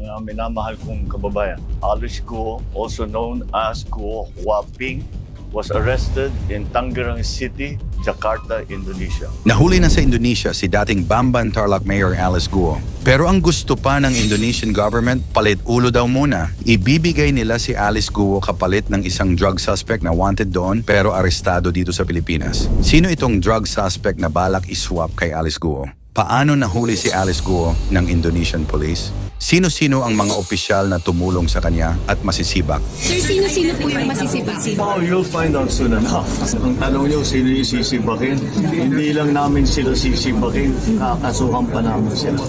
mga minamahal kong kababayan. Alice Guo, also known as Guo Huaping, was arrested in Tangerang City, Jakarta, Indonesia. Nahuli na sa Indonesia si dating Bamban Tarlac Mayor Alice Guo. Pero ang gusto pa ng Indonesian government, palit ulo daw muna. Ibibigay nila si Alice Guo kapalit ng isang drug suspect na wanted doon pero arestado dito sa Pilipinas. Sino itong drug suspect na balak iswap kay Alice Guo? Paano nahuli si Alice Guo ng Indonesian police? Sino-sino ang mga opisyal na tumulong sa kanya at masisibak? Sir, sino-sino po yung masisibak? Oh, you'll find out soon enough. Ang tanong niyo, sino yung sisibakin? Hindi lang namin sila sisibakin, kakasuhan pa namin sila.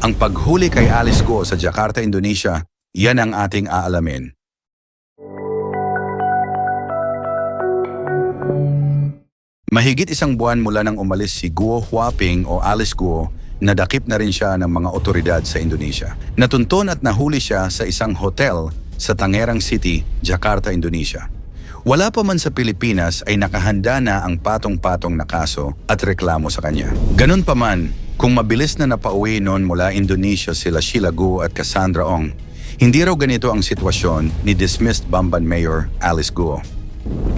Ang paghuli kay Alice Guo sa Jakarta, Indonesia, yan ang ating aalamin. Mahigit isang buwan mula nang umalis si Guo Huaping o Alice Guo, nadakip na rin siya ng mga otoridad sa Indonesia. Natunton at nahuli siya sa isang hotel sa Tangerang City, Jakarta, Indonesia. Wala pa man sa Pilipinas ay nakahanda na ang patong-patong na kaso at reklamo sa kanya. Ganun pa man, kung mabilis na napauwi noon mula Indonesia sila Sheila Guo at Cassandra Ong, hindi raw ganito ang sitwasyon ni dismissed Bamban Mayor Alice Guo.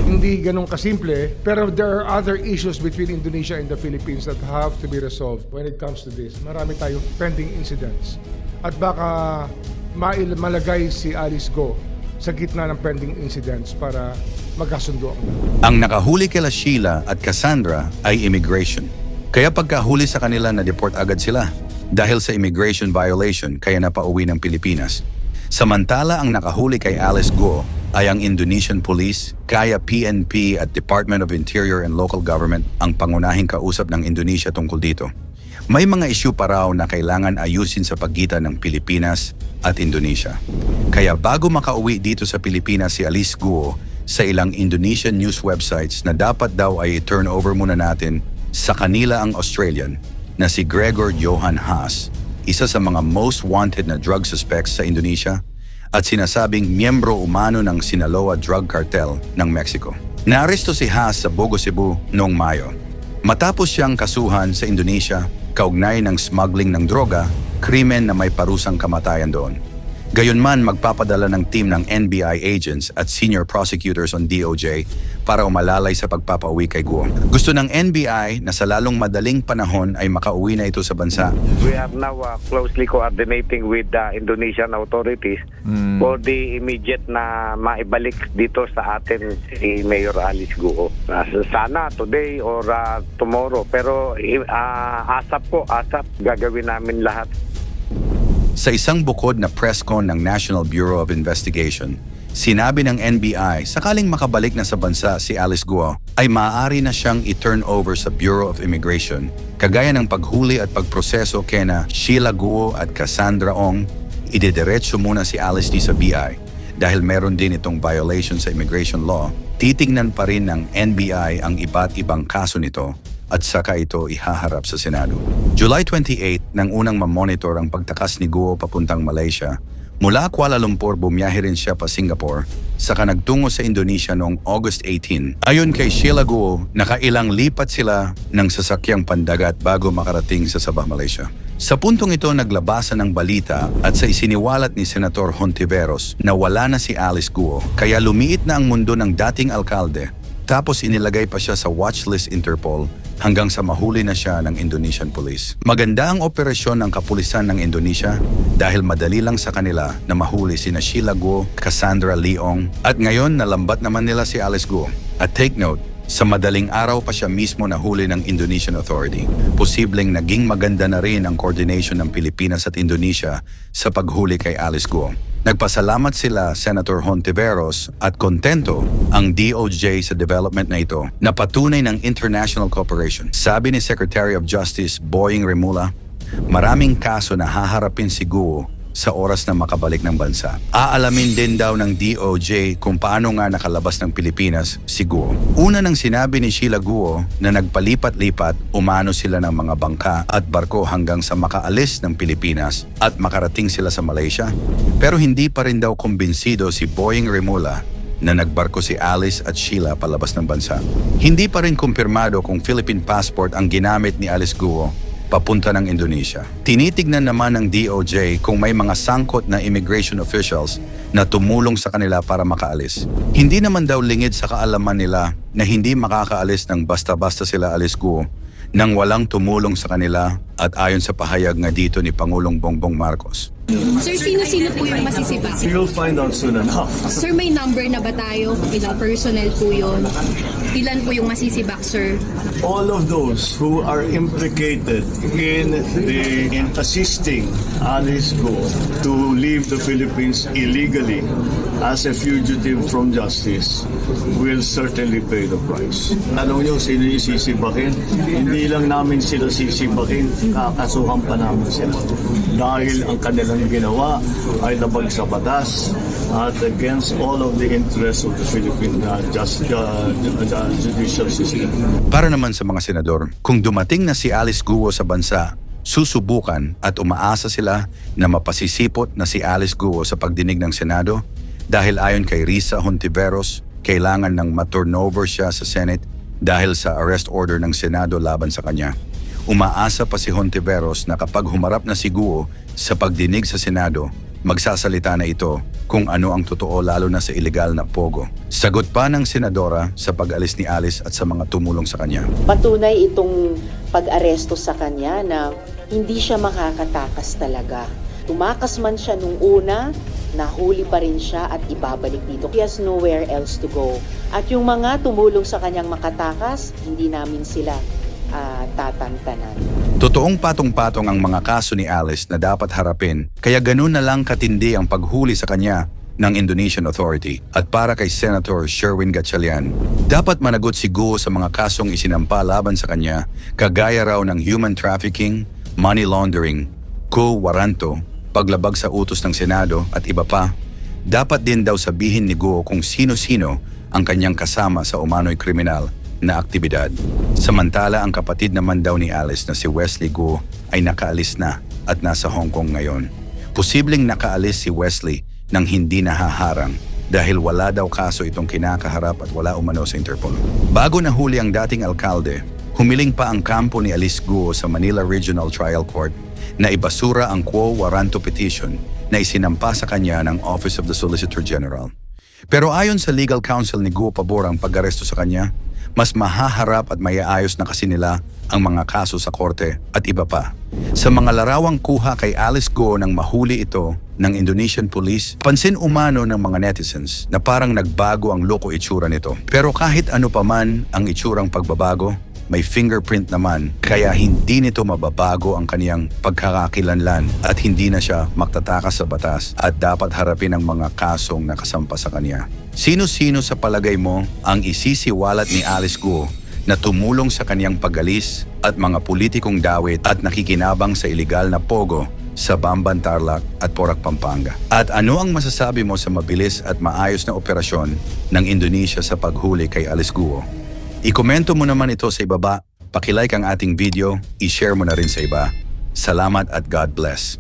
Hindi ganun kasimple, pero there are other issues between Indonesia and the Philippines that have to be resolved when it comes to this. Marami tayong pending incidents. At baka malagay si Alice Guo sa gitna ng pending incidents para magkasundo ang lahat. Ang nakahuli kila Sheila at Cassandra ay immigration. Kaya pagkahuli sa kanila na-deport agad sila dahil sa immigration violation kaya napauwi ng Pilipinas. Samantala ang nakahuli kay Alice Guo ay ang Indonesian Police, kaya PNP at Department of Interior and Local Government ang pangunahing kausap ng Indonesia tungkol dito. May mga issue pa raw na kailangan ayusin sa pagitan ng Pilipinas at Indonesia. Kaya bago makauwi dito sa Pilipinas si Alice Guo, sa ilang Indonesian news websites na dapat daw ay turn over muna natin sa kanila ang Australian na si Gregor Johan Haas, isa sa mga most wanted na drug suspects sa Indonesia at sinasabing miyembro umano ng Sinaloa Drug Cartel ng Mexico. Naaresto si Haas sa Bogo, Cebu noong Mayo. Matapos siyang kasuhan sa Indonesia, kaugnay ng smuggling ng droga, krimen na may parusang kamatayan doon. Gayunman magpapadala ng team ng NBI agents at senior prosecutors on DOJ para umalalay sa pagpapauwi kay Guo. Gusto ng NBI na sa lalong madaling panahon ay makauwi na ito sa bansa. We are now closely coordinating with the Indonesian authorities for the immediate na maibalik dito sa atin si Mayor Alice Guo. Sana today or tomorrow, pero asap gagawin namin lahat. Sa isang bukod na press con ng National Bureau of Investigation, sinabi ng NBI sakaling makabalik na sa bansa si Alice Guo ay maaari na siyang i-turn over sa Bureau of Immigration. Kagaya ng paghuli at pagproseso kina Sheila Guo at Cassandra Ong, idediretso muna si Alice sa BI. Dahil meron din itong violation sa immigration law, titingnan pa rin ng NBI ang iba't ibang kaso nito at saka ito ihaharap sa Senado. July 28 nang unang mamonitor ang pagtakas ni Guo papuntang Malaysia. Mula Kuala Lumpur bumiyahe rin siya pa Singapore, saka nagtungo sa Indonesia noong August 18. Ayon kay Sheila Guo, nakailang lipat sila ng sasakyang pandagat bago makarating sa Sabah, Malaysia. Sa puntong ito naglabasan ng balita at sa isiniwalat ni Senator Hontiveros na wala na si Alice Guo, kaya lumiit na ang mundo ng dating alkalde. Tapos inilagay pa siya sa watchlist Interpol hanggang sa mahuli na siya ng Indonesian Police. Maganda ang operasyon ng kapulisan ng Indonesia dahil madali lang sa kanila na mahuli sina Sheila Guo, Cassandra Leong at ngayon nalambat naman nila si Alice Guo. At take note, sa madaling araw pa siya mismo nahuli ng Indonesian Authority. Posibleng naging maganda na rin ang coordination ng Pilipinas at Indonesia sa paghuli kay Alice Guo. Nagpasalamat sila Senator Hontiveros at kontento ang DOJ sa development na ito na patunay ng international cooperation. Sabi ni Secretary of Justice Boying Remulla, maraming kaso na haharapin si Guo sa oras na makabalik ng bansa. Aalamin din daw ng DOJ kung paano nga nakalabas ng Pilipinas si Guo. Una nang sinabi ni Sheila Guo na nagpalipat-lipat umano sila ng mga bangka at barko hanggang sa makaalis ng Pilipinas at makarating sila sa Malaysia. Pero hindi pa rin daw kumbinsido si Boying Remulla na nagbarko si Alice at Sheila palabas ng bansa. Hindi pa rin kumpirmado kung Philippine passport ang ginamit ni Alice Guo papunta ng Indonesia. Tinitignan naman ng DOJ kung may mga sangkot na immigration officials na tumulong sa kanila para makaalis. Hindi naman daw lingid sa kaalaman nila na hindi makakaalis ng basta-basta sila Alice Guo nang walang tumulong sa kanila at ayon sa pahayag nga dito ni Pangulong Bongbong Marcos. Sir, sino-sino po yung masisibak? You'll find out soon enough. Sir, may number na ba tayo? Ilang personnel po yun? Ilan po yung masisibak, sir? All of those who are implicated in assisting Alice Guo to leave the Philippines illegally as a fugitive from justice will certainly pay the price. Tanong nyo sino yung sisibakin? Hindi lang namin sila sisibakin, kakasuhan pa namin sila. Dahil ang kanilang ginawa ay labag sa batas at against all of the interests of the Philippine judicial system. Para naman sa mga senador, kung dumating na si Alice Guo sa bansa, susubukan at umaasa sila na mapasisipot na si Alice Guo sa pagdinig ng Senado dahil ayon kay Risa Hontiveros, kailangan ng ma-turnover siya sa Senate dahil sa arrest order ng Senado laban sa kanya. Umaasa pa si Hontiveros na kapag humarap na si Guo sa pagdinig sa Senado, magsasalita na ito kung ano ang totoo lalo na sa ilegal na pogo. Sagot pa ng senadora sa pag-alis ni Alice at sa mga tumulong sa kanya. Patunay itong pag-aresto sa kanya na hindi siya makakatakas talaga. Tumakas man siya nung una, nahuli pa rin siya at ibabalik dito. He has nowhere else to go. At yung mga tumulong sa kanyang makatakas, hindi namin sila tatantanan. Totoong patong-patong ang mga kaso ni Alice na dapat harapin, kaya ganun na lang katindi ang paghuli sa kanya ng Indonesian Authority. At para kay Senator Sherwin Gatchalian, dapat managot si Guo sa mga kasong isinampa laban sa kanya, kagaya raw ng human trafficking, money laundering, quo warranto, paglabag sa utos ng Senado at iba pa. Dapat din daw sabihin ni Guo kung sino-sino ang kanyang kasama sa umano'y kriminal na aktibidad. Samantala, ang kapatid naman daw ni Alice na si Wesley Guo ay nakaalis na at nasa Hong Kong ngayon. Posibleng nakaalis si Wesley nang hindi nahaharang dahil wala daw kaso itong kinakaharap at wala umano sa Interpol. Bago nahuli ang dating alkalde, humiling pa ang kampo ni Alice Guo sa Manila Regional Trial Court na ibasura ang quo warranto petition na isinampa sa kanya ng Office of the Solicitor General. Pero ayon sa legal counsel ni Guo pabor ang pag-aresto sa kanya, mas mahaharap at maiaayos na kasi nila ang mga kaso sa korte at iba pa. Sa mga larawang kuha kay Alice Guo nang mahuli ito ng Indonesian police, pansin umano ng mga netizens na parang nagbago ang loko itsura nito. Pero kahit ano pa man ang itsurang pagbabago, may fingerprint naman kaya hindi nito mababago ang kaniyang pagkakakilanlan at hindi na siya magtatakas sa batas at dapat harapin ang mga kasong nakasampa sa kanya. Sino-sino sa palagay mo ang isisiwalat ni Alice Guo na tumulong sa kaniyang pag-alis at mga politikong dawit at nakikinabang sa ilegal na pogo sa Bamban Tarlac at Porac, Pampanga? At ano ang masasabi mo sa mabilis at maayos na operasyon ng Indonesia sa paghuli kay Alice Guo? I-komento mo naman ito sa ibaba, pakilike ang ating video, i-share mo na rin sa iba. Salamat at God bless.